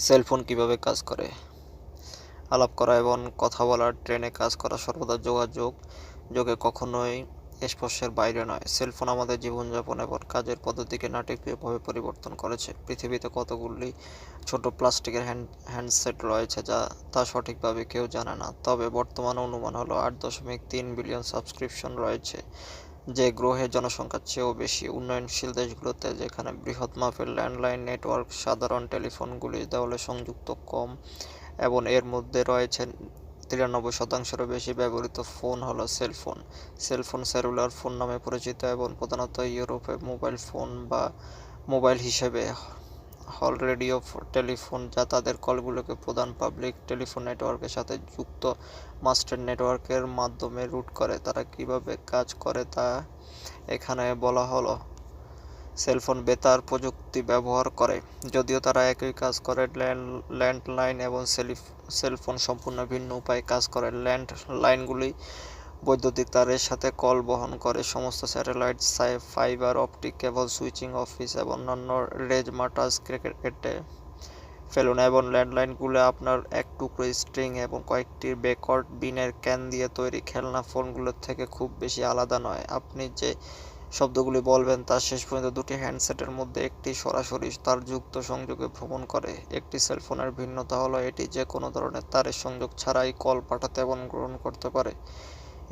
Cellphone কিভাবে কাজ করে? আলাপ করা এবং কথা বলা, ট্রেনে কাজ করা সর্বদা যোগে কখনোই স্পর্শের বাইরে নয়। সেলফোন আমাদের জীবনযাপন এবং কাজের পদ্ধতিকে নাটকীয়ভাবে পরিবর্তন করেছে। পৃথিবীতে কতগুলি ছোট প্লাস্টিকের হ্যান্ডসেট রয়েছে তা সঠিকভাবে কেউ জানে না। তবে বর্তমান অনুমান হলো 8.3 বিলিয়ন সাবস্ক্রিপশন রয়েছে, যে গ্রহের জনসংখ্যার চেয়েও বেশি। উন্নয়নশীল দেশগুলোতে, যেখানে বৃহৎ মাপের ল্যান্ডলাইন নেটওয়ার্ক, সাধারণ টেলিফোনগুলি দেওয়ালে সংযুক্ত কম এবং এর মধ্যে রয়েছে 93%-এরও বেশি ব্যবহৃত ফোন হলো সেলফোন। সেলফোন সেলুলার ফোন নামে পরিচিত এবং প্রধানত ইউরোপে মোবাইল ফোন বা মোবাইল হিসেবে হল রেডিও টেলিফোন, যা তাদের কলগুলোকে প্রধান পাবলিক টেলিফোন নেটওয়ার্কের সাথে যুক্ত মাস্টার নেটওয়ার্কের মাধ্যমে রুট করে। তারা কিভাবে কাজ করে তা এখানে বলা হলো। সেলফোন বেতার প্রযুক্তি ব্যবহার করে। যদিও তারা একই কাজ করে, ল্যান্ডলাইন এবং সেলফোন সম্পূর্ণ ভিন্ন উপায়ে কাজ করে। ল্যান্ডলাইনগুলি বৈদ্যুতিক তারের সাথে কল বহন করে। সমস্ত satellite, fibre optic cable, switching office এবং অন্যান্য রেজমাটাস কেটে ফেলুন। এবং ল্যান্ডলাইনগুলো আপনার এক টুকরো স্ট্রিং এবং কয়েকটি ব্যাকওয়ার্ড বিনের ক্যান দিয়ে তৈরি খেলনা ফোনগুলোর থেকে খুব বেশি আলাদা নয়। আপনি যে শব্দগুলি বলবেন তা শেষ পর্যন্ত দুটি হ্যান্ডসেটের মধ্যে একটি সরাসরি তারযুক্ত সংযোগে ভ্রমণ করে। একটি সেলফোনের ভিন্নতা হলো এটি যে কোনো ধরনের তারের সংযোগ ছাড়াই কল পাঠাতে এবং গ্রহণ করতে পারে।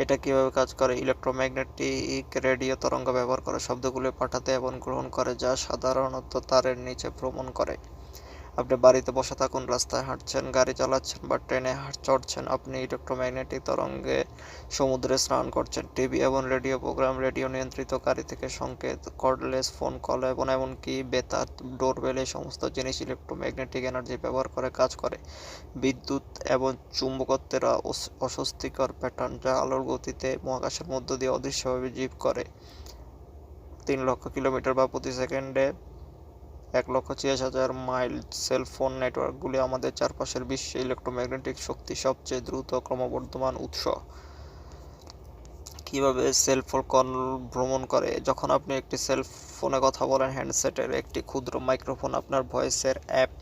এটা কিভাবে কাজ করে? ইলেকট্রোম্যাগনেটিক রেডিও তরঙ্গ ব্যবহার করে শব্দগুলি পাঠাতে এবং গ্রহণ করে, যা সাধারণত তারের নিচে ভ্রমণ করে। আপনি বাড়িতে বসে থাকুন, রাস্তায় হাঁটছেন, গাড়ি চালাচ্ছেন বা ট্রেনে চড়ছেন, আপনি ইলেকট্রোম্যাগনেটিক তরঙ্গে সমুদ্রে স্নান করছেন। টিভি এবং রেডিও প্রোগ্রাম, রেডিও নিয়ন্ত্রিত গাড়ি থেকে সংকেত, কর্ডলেস ফোন কল এবং এমনকি বেতার, ডোরবেল, এই সমস্ত জিনিস ইলেকট্রোম্যাগনেটিক এনার্জি ব্যবহার করে কাজ করে। বিদ্যুৎ এবং চুম্বকত্বের অস্বস্তিকর প্যাটার্ন, যা আলোর গতিতে মহাকাশের মধ্য দিয়ে অদৃশ্যভাবে জীব করে 3 লক্ষ কিলোমিটার বা প্রতি সেকেন্ডে 1,86,000 মাইল। সেলফোন নেটওয়ার্কগুলি আমাদের চারপাশের বিশ্বে ইলেকট্রোম্যাগনেটিক শক্তির সবচেয়ে দ্রুত ক্রমবর্ধমান উৎস। কিভাবে সেলফোন কল ভ্রমণ করে? যখন আপনি একটি সেলফোনে কথা বলেন, হ্যান্ডসেটের একটি ক্ষুদ্র মাইক্রোফোন আপনার ভয়েসের অ্যাপ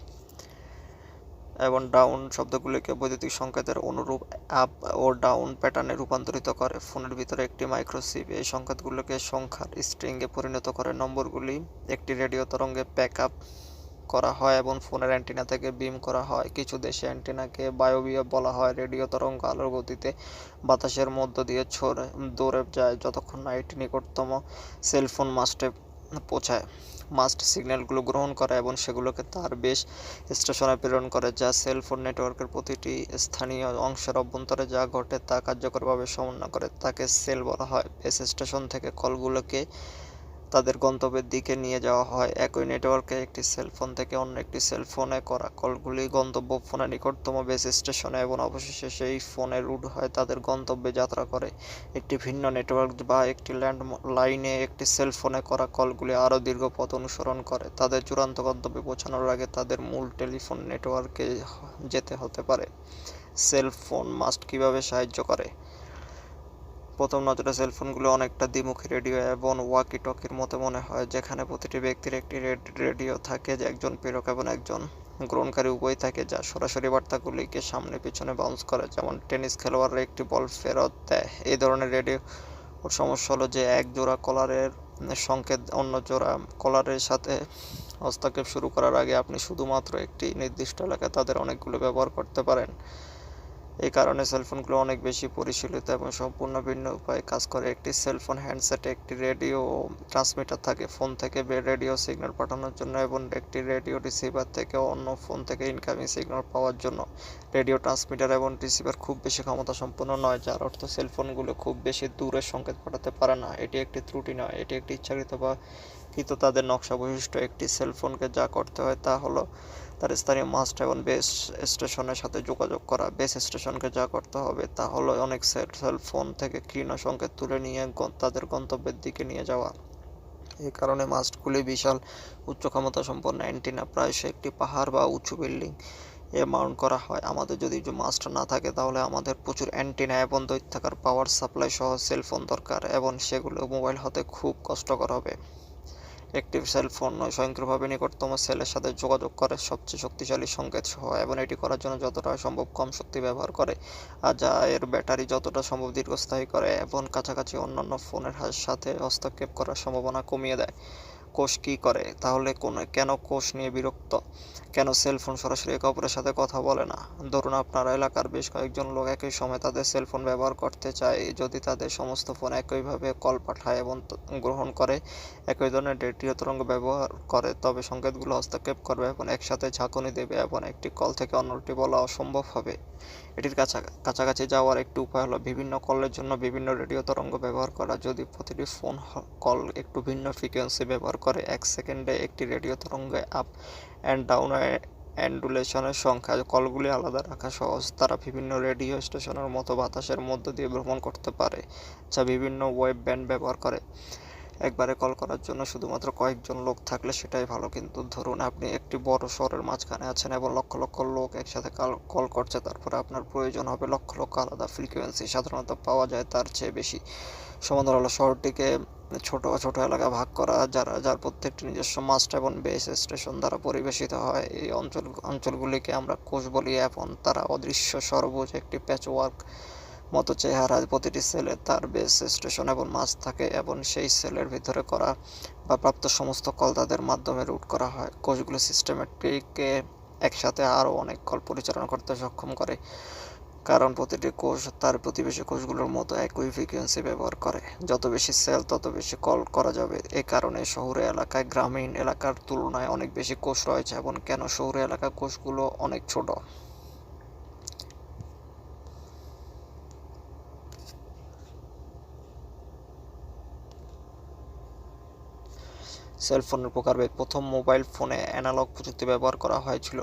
এবং ডাউন শব্দগুলিকে বৈদ্যুতিক সংকেতের অনুরূপ আপ ও ডাউন প্যাটার্নে রূপান্তরিত করে। ফোনের ভিতরে একটি মাইক্রোচিপ এই সংকেতগুলোকে সংখ্যার স্ট্রিংয়ে পরিণত করে। নম্বরগুলি একটি রেডিও তরঙ্গে প্যাক আপ করা হয় এবং ফোনের অ্যান্টেনা থেকে বিম করা হয়। কিছু দেশে অ্যান্টেনাকে বায়বীয় বলা হয়। রেডিও তরঙ্গ আলোর গতিতে বাতাসের মধ্য দিয়ে দৌড়ে যায় যতক্ষণ না এটি নিকটতম সেলফোন মাস্টে পৌঁছায়। মাস্ট সিগন্যালগুলো গ্রহণ করে এবং সেগুলোকে তার বেস স্টেশনে প্রেরণ করে, যা সেলফোন নেটওয়ার্কের প্রতিটি স্থানীয় অংশের অভ্যন্তরে যা ঘটে তা কার্যকরভাবে সমন্বয় করে। তাকে সেল বলা হয়। বেস স্টেশন থেকে কলগুলোকে তাদের গন্তব্যের দিকে নিয়ে যাওয়া হয়। একই নেটওয়ার্কে একটি সেলফোন থেকে অন্য একটি সেলফোনে করা কলগুলি গন্তব্য ফোনের নিকটতম বেস স্টেশনে এবং অবশেষে সেই ফোনে রুট হয়ে তাদের গন্তব্যে যাত্রা করে। একটি ভিন্ন নেটওয়ার্ক বা একটি ল্যান্ডলাইনে একটি সেলফোনে করা কলগুলি আরও দীর্ঘ পথ অনুসরণ করে। তাদের চূড়ান্ত গন্তব্যে পৌঁছানোর আগে তাদের মূল টেলিফোন নেটওয়ার্কে যেতে হতে পারে। সেলফোন মাস্ট কিভাবে সাহায্য করে? প্রথম নজরে সেলফোনগুলো অনেকটা দ্বিমুখী রেডিও এবং ওয়াকি-টকির মতো মনে হয়, যেখানে প্রতিটি ব্যক্তির একটি রেডিও থাকে, একজন প্রেরক এবং একজন গ্রহণকারী উভয়ই থাকে, যা সরাসরি বার্তাগুলিকে সামনে পিছনে বাউন্স করে, যেমন টেনিস খেলোয়াড়রা একটি বল ফেরত দেয়। এই ধরনের রেডিওর সমস্যা হলো যে এক জোড়া কলারের সংকেত অন্য জোড়া কলারের সাথে হস্তক্ষেপ শুরু করার আগে আপনি শুধুমাত্র একটি নির্দিষ্ট এলাকায় তাদের অনেকগুলো ব্যবহার করতে পারেন। এই কারণে সেলফোনগুলো অনেক বেশি পরিশীলিত এবং সম্পূর্ণ ভিন্ন উপায়ে কাজ করে। একটি সেলফোন হ্যান্ডসেটে একটি রেডিও ট্রান্সমিটার থাকে ফোন থেকে রেডিও সিগন্যাল পাঠানোর জন্য এবং একটি রেডিও রিসিভার থেকে অন্য ফোন থেকে ইনকামিং সিগন্যাল পাওয়ার জন্য। রেডিও ট্রান্সমিটার এবং রিসিভার খুব বেশি ক্ষমতা সম্পন্ন নয়, যার অর্থ সেলফোনগুলো খুব বেশি দূরের সংকেত পাঠাতে পারে না। এটি একটি ত্রুটি নয়, এটি একটি ইচ্ছাকৃত বা তাদের নকশা বৈশিষ্ট্য। একটি সেলফোনকে যা করতে হয় তা হলো তার স্থানীয় মাস্ট এবং বেস স্টেশনের সাথে যোগাযোগ করা। বেস স্টেশনকে যা করতে হবে তা হলো অনেক সেলফোন থেকে ক্ষীণ সংকেত তুলে নিয়ে তাদের গন্তব্যের দিকে নিয়ে যাওয়া। এই কারণে মাস্টগুলি বিশাল উচ্চ ক্ষমতা সম্পন্ন অ্যান্টেনা, প্রায়শই একটি পাহাড় বা উঁচু বিল্ডিং এ মাউন্ট করা হয়। আমাদের যদি মাস্ট না থাকে, তাহলে আমাদের প্রচুর অ্যান্টেনা এবং দৈত্যাকার পাওয়ার সাপ্লাই সহ সেলফোন দরকার এবং সেগুলো মোবাইল হতে খুব কষ্টকর হবে। একটি সেলফোন স্বয়ংক্রিয়ভাবে নিকটতম সেলের সাথে যোগাযোগ করে সবচেয়ে শক্তিশালী সংকেত সহ, এবং এটি করার জন্য যতটা সম্ভব কম শক্তি ব্যবহার করে, আর যা এর ব্যাটারি যতটা সম্ভব দীর্ঘস্থায়ী করে এবং কাছাকাছি অন্যান্য ফোনের সাথে হস্তক্ষেপ করার সম্ভাবনা কমিয়ে দেয়। কোষ কী করে তাহলে? কেন কোষ নিয়ে বিরক্ত? কেন সেলফোন সরাসরি একে অপরের সাথে কথা বলে না? ধরুন আপনার এলাকার বেশ কয়েকজন লোক একই সময় তাদের সেলফোন ব্যবহার করতে চায়। যদি তাদের সমস্ত ফোন একইভাবে কল পাঠায় এবং গ্রহণ করে, একই ধরনের রেডিও তরঙ্গ ব্যবহার করে, তবে সংকেতগুলো হস্তক্ষেপ করবে এবং একসাথে ঝাঁকুনি দেবে এবং একটি কল থেকে অন্যটি বলা অসম্ভব হবে। এটির কাছাকাছি যাওয়ার একটি উপায় হলো বিভিন্ন কলের জন্য বিভিন্ন রেডিও তরঙ্গ ব্যবহার করা। যদি প্রতিটি ফোন কল একটু ভিন্ন ফ্রিকোয়েন্সি ব্যবহার করে, 1 সেকেন্ডে একটি রেডিও তরঙ্গে আপ অ্যান্ড ডাউন অ্যান্ডুলেশনের সংখ্যা, কলগুলি আলাদা রাখা সহজ। তারা বিভিন্ন রেডিও স্টেশনের মতো বাতাসের মধ্য দিয়ে ভ্রমণ করতে পারে, যা বিভিন্ন ওয়েভ ব্যান্ড ব্যবহার করে। একবারে কল করার জন্য শুধুমাত্র কয়েকজন লোক থাকলে সেটাই ভালো, কিন্তু ধরুন আপনি একটি বড় শহরের মাঝখানে আছেন এবং লক্ষ লক্ষ লোক একসাথে কল করছে, তারপরে আপনার প্রয়োজন হবে লক্ষ লক্ষ আলাদা ফ্রিকোয়েন্সি। সাধারণত পাওয়া যায় তার চেয়ে বেশি। সমাধান হলো শহরটিকে ছোট ছোট এলাকা ভাগ করা, যার প্রত্যেকটি নিজস্ব মাস্ট এবং বেস স্টেশন দ্বারা পরিবেশিত হয়। এই অঞ্চলগুলিকে আমরা কোষ বলি এবং তারা অদৃশ্য সর্বোচ্চ একটি প্যাচওয়ার্ক মতো চেহারা। প্রতিটি সেলে তার বেস স্টেশন এবং মাস থাকে এবং সেই সেলের ভিতরে করা বা প্রাপ্ত সমস্ত কল তাদের মাধ্যমে রুট করা হয়। কোষগুলো সিস্টেমটিকে একসাথে আরও অনেক কল পরিচালনা করতে সক্ষম করে, কারণ প্রতিটি কোষ তার প্রতিবেশী কোষগুলোর মতো একই ফ্রিকোয়েন্সি ব্যবহার করে। যত বেশি সেল তত বেশি কল করা যাবে। এ কারণে শহুরে এলাকায় গ্রামীণ এলাকার তুলনায় অনেক বেশি কোষ রয়েছে। এবং কেন শহুরে এলাকার কোষগুলো অনেক ছোট? সেলফোনের প্রকারভেদ। প্রথম মোবাইল ফোনে অ্যানালগ প্রযুক্তি ব্যবহার করা হয়েছিল।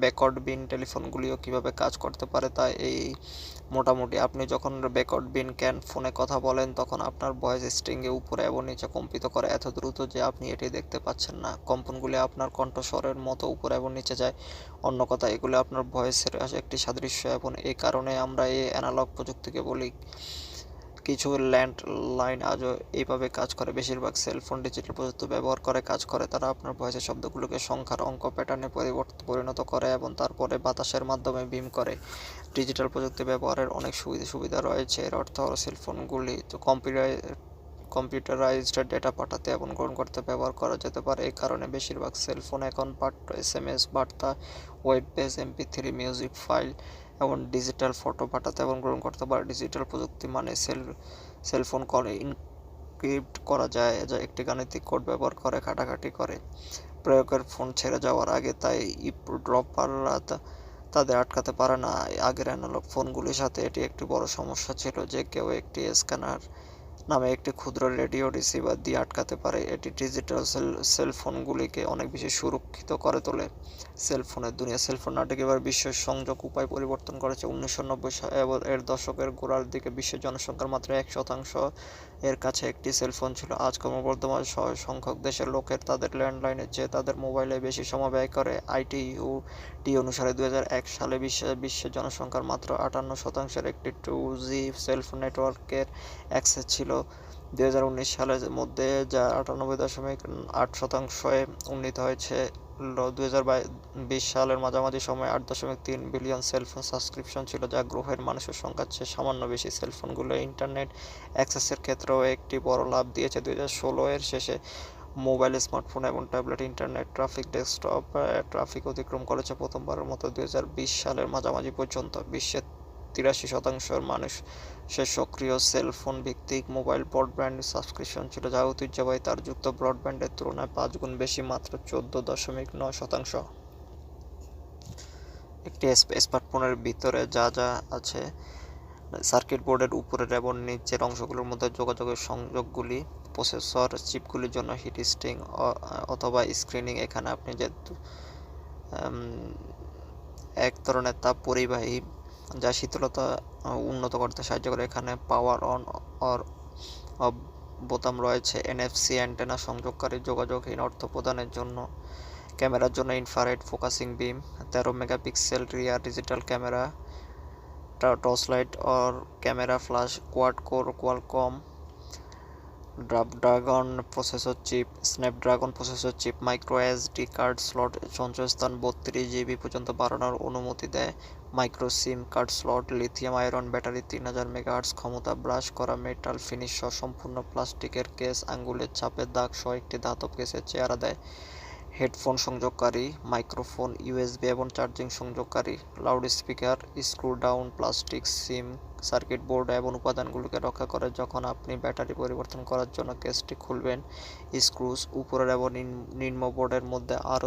ব্যাকওয়ার্ড বিন টেলিফোনগুলিও কীভাবে কাজ করতে পারে তা এই মোটামুটি। আপনি যখন ব্যাকওয়ার্ড বিন ক্যান ফোনে কথা বলেন, তখন আপনার ভয়েস স্ট্রিংয়ে উপরে এবং নিচে কম্পিত করে এত দ্রুত যে আপনি এটি দেখতে পাচ্ছেন না। কম্পনগুলি আপনার কণ্ঠস্বরের মতো উপরে এবং নিচে যায়। অন্য কথা, এগুলি আপনার ভয়েসের একটি সাদৃশ্য, এবং এই কারণে আমরা এই অ্যানালগ প্রযুক্তিকে বলি। কিছু ল্যান্ডলাইন আজও এইভাবে কাজ করে। বেশিরভাগ সেলফোন ডিজিটাল প্রযুক্তি ব্যবহার করে কাজ করে। তারা আপনার ভয়েসের শব্দগুলোকে সংখ্যার অঙ্ক প্যাটার্নে পরিণত করে এবং তারপরে বাতাসের মাধ্যমে বিম করে। ডিজিটাল প্রযুক্তি ব্যবহারের অনেক সুবিধা রয়েছে। এর অর্থ হলো সেলফোনগুলি কম্পিউটারাইজড ডেটা পাঠাতে এবং গ্রহণ করতে ব্যবহার করা যেতে পারে। এই কারণে বেশিরভাগ সেলফোন এখন SMS বার্তা, web page, MP3 music file এবং ডিজিটাল ফটো পাঠাতে এবং গ্রহণ করতে পারে। ডিজিটাল প্রযুক্তি মানে সেলফোন কল এনক্রিপ্ট করা যায়, যা একটি গাণিতিক কোড ব্যবহার করে কাটাকাটি করে প্রয়োগের ফোন ছেড়ে যাওয়ার আগে, তাই ইভড্রপাররা তাদের আটকাতে পারে না। আগের অ্যানালগ ফোনগুলির সাথে এটি একটি বড় সমস্যা ছিল যে কেউ একটি স্ক্যানার নামে একটি ক্ষুদ্র রেডিও রিসিভার দিয়ে আটকাতে পারে। এটি ডিজিটাল সেলফোনগুলিকে অনেক বেশি সুরক্ষিত করে তোলে। সেলফোনের দুনিয়া। সেলফোন নাটক এবার বিশ্ব সংযোগ উপায় পরিবর্তন করেছে। 1990 এর দশকের গোড়ার দিকে বিশ্বের জনসংখ্যার মাত্র 1% এর কাছে একটি সেলফোন ছিল। আজ ক্রমবর্ধমান সংখ্যক দেশের লোকের তাদের ল্যান্ডলাইনের চেয়ে তাদের মোবাইলে বেশি সময় ব্যয় করে। আইটিইউটি অনুসারে 2001 সালে বিশ্বের জনসংখ্যার মাত্র 58% একটি 2G সেলফোন নেটওয়ার্কের অ্যাক্সেস ছিল 2019 সালের মধ্যে, যা 98.8%-এ উন্নীত হয়েছে। 2020 সালের মাঝামাঝি সময়ে 8.3 বিলিয়ন সেলফোন সাবস্ক্রিপশন ছিল, যা গ্রহের মানুষের সংখ্যার চেয়ে সামান্য বেশি। সেলফোনগুলো ইন্টারনেট অ্যাক্সেসের ক্ষেত্রেও একটি বড় লাভ দিয়েছে। 2016 এর শেষে মোবাইল, স্মার্টফোন এবং ট্যাবলেট ইন্টারনেট ডেস্কটপ ট্রাফিক অতিক্রম করেছে প্রথমবারের মতো। 2020 সালের মাঝামাঝি পর্যন্ত বিশ্বের 83% মানুষের সক্রিয় সেলফোন ভিত্তিক মোবাইল ব্রডব্যান্ড সাবস্ক্রিপশন ছিল, যা ঐতিহ্যবাহী তারযুক্ত ব্রডব্যান্ডের তুলনায় 5 গুণ বেশি, মাত্র 14.9%। একটি স্মার্টফোনের ভিতরে যা যা আছে: সার্কিট বোর্ডের উপরের এবং নিচের অংশগুলোর মধ্যে যোগাযোগের সংযোগগুলি, প্রসেসর চিপগুলির জন্য হিট সিঙ্ক অথবা স্ক্রিনিং। এখানে আপনি যে এক ধরনের তাপ পরিবাহী যা শীতলতা উন্নত করতে সাহায্য করে। এখানে পাওয়ার অন অর অফ বোতাম রয়েছে। NFC অ্যান্টেনা সংযোগকারী যোগাযোগহীন অর্থ প্রদানের জন্য। ক্যামেরার জন্য infrared focusing beam, 13 megapixel rear digital camera, torch light or camera flash, quad core Qualcomm Snapdragon processor chip micro SD card slot সঞ্চয়স্থান 32 জিবি পর্যন্ত বাড়ানোর অনুমতি দেয়। Micro SIM card slot lithium iron battery 3000 megahertz ক্ষমতা brush করা metal finish সহ সম্পূর্ণ প্লাস্টিকের কেস আঙ্গুলের ছাপের দাগ সহ একটি ধাতব কেসের চেহারা দেয়। হেডফোন সংযোগকারী মাইক্রোফোন ইউএসবি এবং চার্জিং সংযোগকারী লাউডস্পিকার স্ক্রু ডাউন প্লাস্টিক সিম সার্কিট বোর্ড এবং উপাদানগুলোকে রক্ষা করে যখন আপনি ব্যাটারি পরিবর্তন করার জন্য কেসটি খুলবেন। স্ক্রুজ উপরের এবং নিম্ন বোর্ডের মধ্যে আরও